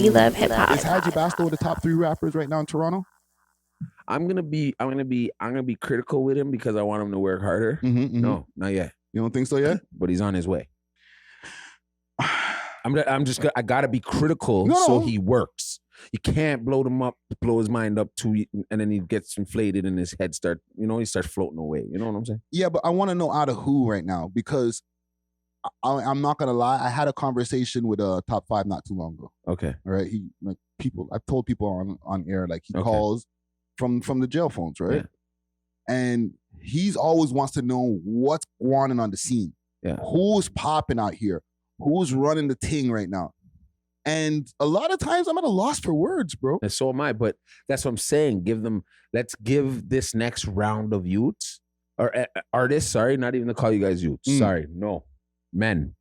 We love hip hop. Is HAJI BASTO the top 3 rappers right now in Toronto? I'm gonna be critical with him because I want him to work harder. No, not yet. You don't think so yet? But he's on his way. I gotta be critical so he works. You can't blow his mind up too, and then he gets inflated and his head he starts floating away. You know what I'm saying? Yeah, but I want to know out of who right now, because I'm not gonna lie. I had a conversation with a top 5 not too long ago. Okay. All right. I've told people on air, like he calls from the jail phones, right? Yeah. And he's always wants to know what's going on the scene. Yeah. Who's popping out here? Who's running the ting right now? And a lot of times I'm at a loss for words, bro. And so am I, but that's what I'm saying. Let's give this next round of youths or artists, sorry, not even to call you guys youths. Sorry, no. Men.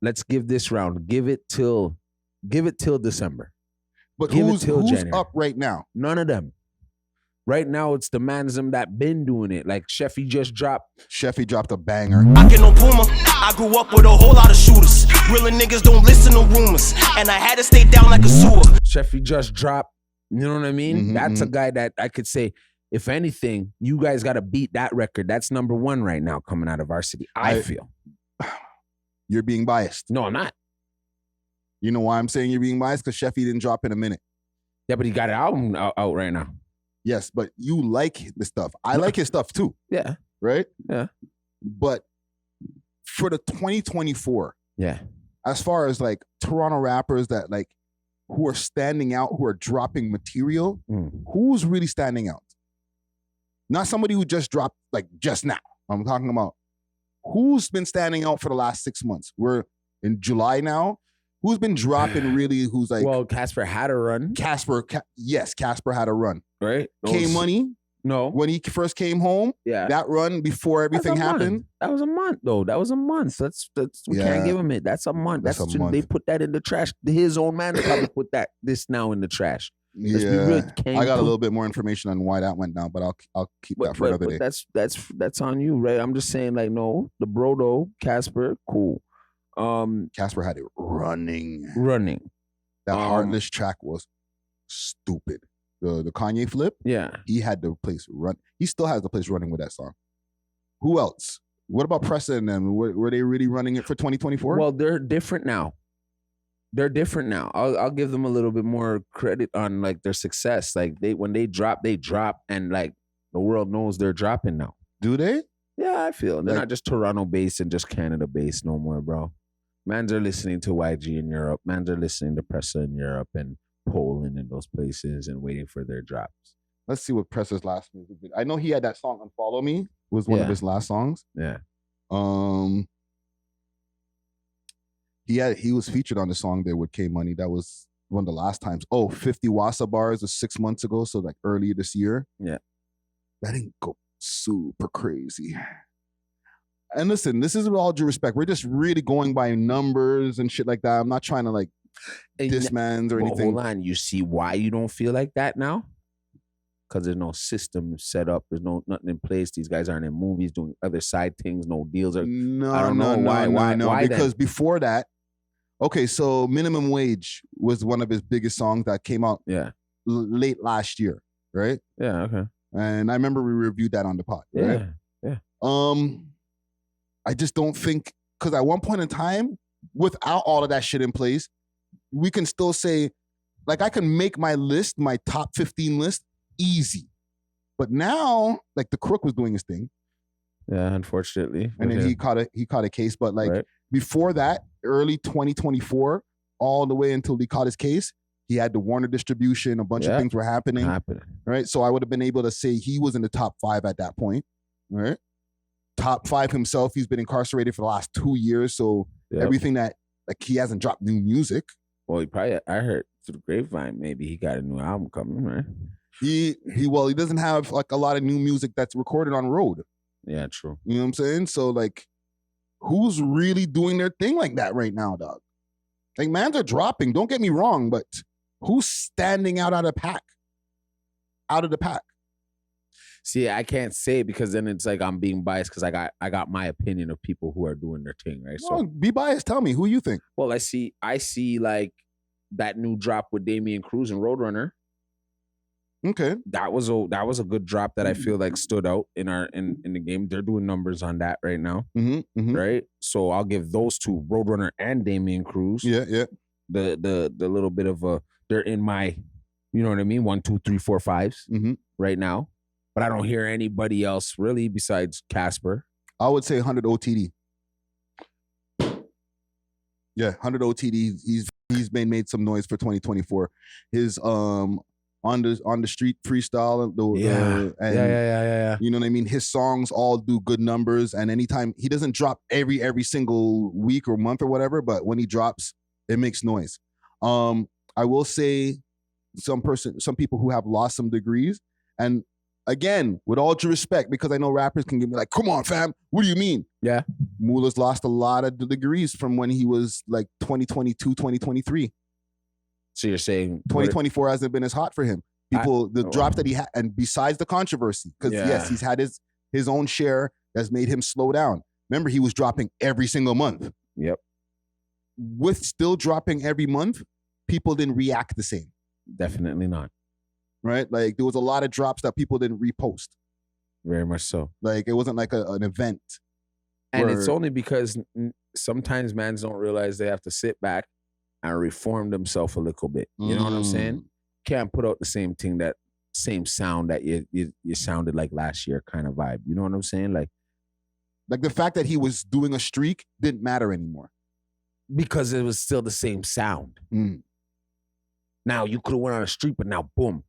Let's give this round. Give it till December. But who's up right now? None of them. Right now, it's the manism that been doing it. Like Sheffy just dropped. Sheffy dropped a banger. I get no Puma. I grew up with a whole lot of shooters. Real niggas don't listen to rumors. And I had to stay down like a sewer. Sheffy just dropped. You know what I mean? That's a guy that I could say, if anything, you guys got to beat that record. That's number 1 right now coming out of our city. I feel. You're being biased. No, I'm not. You know why I'm saying you're being biased? Because Sheffy didn't drop in a minute. Yeah, but he got an album out right now. Yes, but you like the stuff. I like his stuff too. Yeah. Right? Yeah. But for the 2024, yeah, as far as like Toronto rappers that like who are standing out, who are dropping material, who's really standing out? Not somebody who just dropped like just now. I'm talking about who's been standing out for the last 6 months. We're in July now. Who's been dropping really? Who's like? Well, Casper had a run. Casper had a run. Right? K-Money. No. When he first came home. Yeah. That run before everything happened. That was a month though. That was a month. We can't give him it. That's a month. That's a month. They put that in the trash. His own man probably put this now in the trash. Yeah. I got a little bit more information on why that went down, but I'll keep that for another day. That's on you, right? I'm just saying, like, no, the bro though, Casper, cool. Casper had it running. That Heartless track was stupid. The Kanye flip. Yeah. He had the place run. He still has the place running with that song. Who else? What about Pressa and them? Were they really running it for 2024? Well, they're different now. I'll give them a little bit more credit on like their success. Like when they drop, and like the world knows they're dropping now. Do they? Yeah, I feel they're not just Toronto based and just Canada based no more, bro. Mans are listening to YG in Europe. Mans are listening to Pressa in Europe and Poland and those places and waiting for their drops. Let's see what Pressa's last music did. I know he had that song "Unfollow Me" was one of his last songs. Yeah. He was featured on the song there with K-Money. That was one of the last times. 50 Wassa bars was 6 months ago, so like earlier this year. Yeah. That didn't go super crazy. And listen, this is with all due respect. We're just really going by numbers and shit like that. I'm not trying to like diss mans or anything. Hold on. You see why you don't feel like that now? Because there's no system set up. There's nothing in place. These guys aren't in movies doing other side things. No deals. I don't know why. Why? Because before that, okay, so Minimum Wage was one of his biggest songs that came out late last year, right? Yeah, okay. And I remember we reviewed that on the pod, right? Yeah. I just don't think, because at one point in time, without all of that shit in place, we can still say, like, I can make my list, my top 15 list, easy. But now, like, the Crook was doing his thing. Yeah, unfortunately. And then he caught a case. But like before that, early 2024, all the way until he caught his case, he had the Warner distribution, a bunch of things were happening. Right. So I would have been able to say he was in the top 5 at that point. Right. Top 5 himself. He's been incarcerated for the last 2 years. So everything that, like, he hasn't dropped new music. Well, I heard through the grapevine, maybe he got a new album coming, right? He doesn't have like a lot of new music that's recorded on road. Yeah, true. You know what I'm saying? So like, who's really doing their thing like that right now, dog? Like, mans are dropping, don't get me wrong, but who's standing out of the pack? See, I can't say because then it's like I'm being biased because I got my opinion of people who are doing their thing, right? No, be biased. Tell me who you think. Well, I see like that new drop with Damian Cruz and Roadrunner. Okay. That was a good drop that I feel like stood out in the game. They're doing numbers on that right now. Right? So I'll give those two, Roadrunner and Damian Cruz. Yeah. The little bit of they're in my, you know what I mean? 1, 2, 3, 4, 5s right now. But I don't hear anybody else really besides Casper. I would say 100 OTD. Yeah, 100 OTD. He's made some noise for 2024. His on the street freestyle. Yeah. You know what I mean? His songs all do good numbers, and anytime he doesn't drop every single week or month or whatever, but when he drops, it makes noise. I will say some people who have lost some degrees, and again, with all due respect, because I know rappers can give me like, come on, fam, what do you mean? Yeah. Mula's lost a lot of the degrees from when he was like 2022, 2023. So you're saying 2024 hasn't been as hot for him. The drops that he had, and besides the controversy, because yes, he's had his own share that's made him slow down. Remember, he was dropping every single month. Yep. With still dropping every month, people didn't react the same. Definitely not. Right? Like, there was a lot of drops that people didn't repost. Very much so. Like, it wasn't like an event. And it's only because sometimes mans don't realize they have to sit back and reform themselves a little bit. You know what I'm saying? Can't put out the same sound that you sounded like last year kind of vibe. You know what I'm saying? Like the fact that he was doing a streak didn't matter anymore. Because it was still the same sound. Now, you could have went on a streak, but now, boom,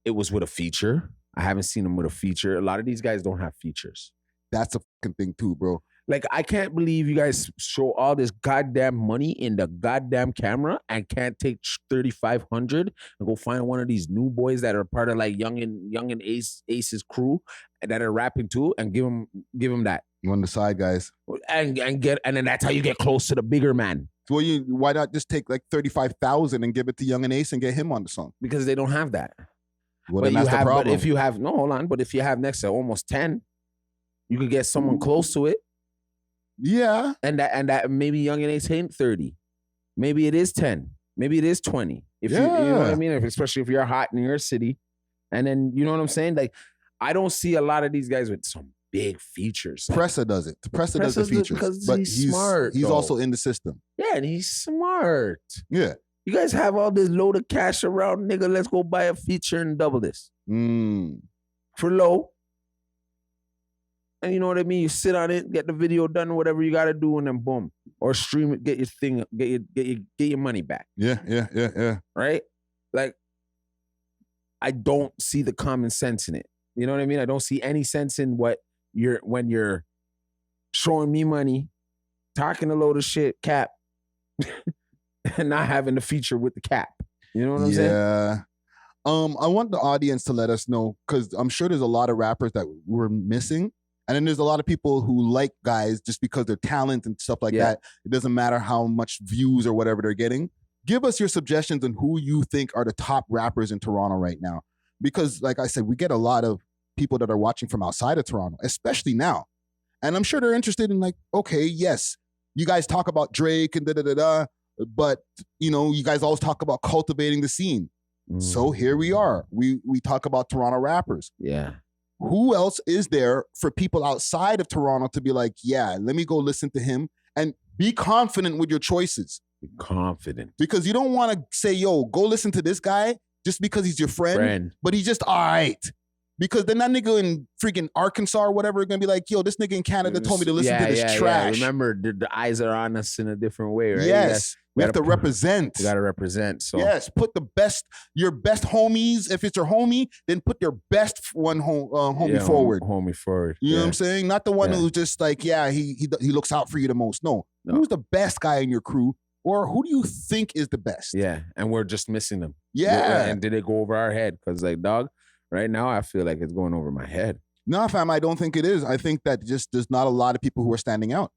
it was with a feature. I haven't seen him with a feature. A lot of these guys don't have features. That's a fucking thing too, bro. Like, I can't believe you guys show all this goddamn money in the goddamn camera and can't take 3,500 and go find one of these new boys that are part of like Young and Ace's crew and that are rapping too and give him that. You on the side, guys. And then that's how you get close to the bigger man. Well, why not just take like 35,000 and give it to Young and Ace and get him on the song? Because they don't have that. Well, then that's the problem. But if you have, but if you have next to almost 10, you could get someone close to it. Yeah. And that maybe Young and Ace ain't 30. Maybe it is 10. Maybe it is 20. You know what I mean? Especially if you're hot in your city. And then, you know what I'm saying? Like, I don't see a lot of these guys with some big features. Pressa does it. Pressa does the features. Because he's smart. He's also in the system. Yeah, and he's smart. Yeah. You guys have all this load of cash around, nigga. Let's go buy a feature and double this. For low. And you know what I mean? You sit on it, get the video done, whatever you got to do, and then boom. Or stream it, get your thing, get your money back. Yeah. Right? Like, I don't see the common sense in it. You know what I mean? I don't see any sense in when you're showing me money, talking a load of shit, cap, and not having the feature with the cap. You know what I'm saying? Yeah. I want the audience to let us know, because I'm sure there's a lot of rappers that we're missing. And then there's a lot of people who like guys just because they're talent and stuff like that. It doesn't matter how much views or whatever they're getting. Give us your suggestions on who you think are the top rappers in Toronto right now. Because like I said, we get a lot of people that are watching from outside of Toronto, especially now. And I'm sure they're interested in like, okay, yes, you guys talk about Drake and da-da-da-da, but, you know, you guys always talk about cultivating the scene. So here we are. We talk about Toronto rappers. Yeah. Who else is there for people outside of Toronto to be like, yeah, let me go listen to him, and be confident with your choices. Be confident. Because you don't want to say, yo, go listen to this guy just because he's your friend. But he's just all right. Because then that nigga in freaking Arkansas or whatever is going to be like, yo, this nigga in Canada told me to listen to this trash. Yeah. Remember, the eyes are on us in a different way, right? Yes. We have to represent. We got to represent. So yes, put your best homies. If it's your homie, then put your best homie forward. Homie forward. You know what I'm saying? Not the one who's just like, he looks out for you the most. No. Who's the best guy in your crew? Or who do you think is the best? Yeah, and we're just missing them. Yeah. And did it go over our head? Because like, dog, right now I feel like it's going over my head. No, fam, I don't think it is. I think that just there's not a lot of people who are standing out.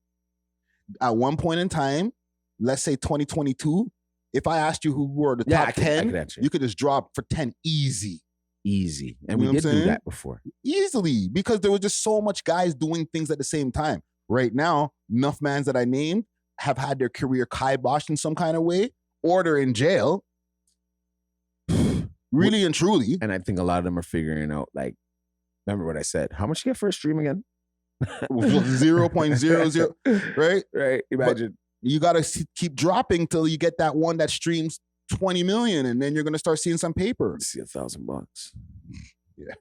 At one point in time, let's say 2022, if I asked you who were the top 10, you could just drop for 10 easy. Easy. And we did do that before. Easily, because there was just so much guys doing things at the same time. Right now, enough mans that I named have had their career kiboshed in some kind of way, or they're in jail, Really and truly. And I think a lot of them are figuring out, like, remember what I said? How much you get for a stream again? 0.00, right? Right. Imagine. But you got to keep dropping till you get that one that streams 20 million, and then you're going to start seeing some paper. See $1,000. Yeah.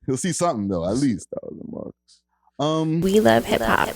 You'll see something though, at least. $1,000. We love hip hop.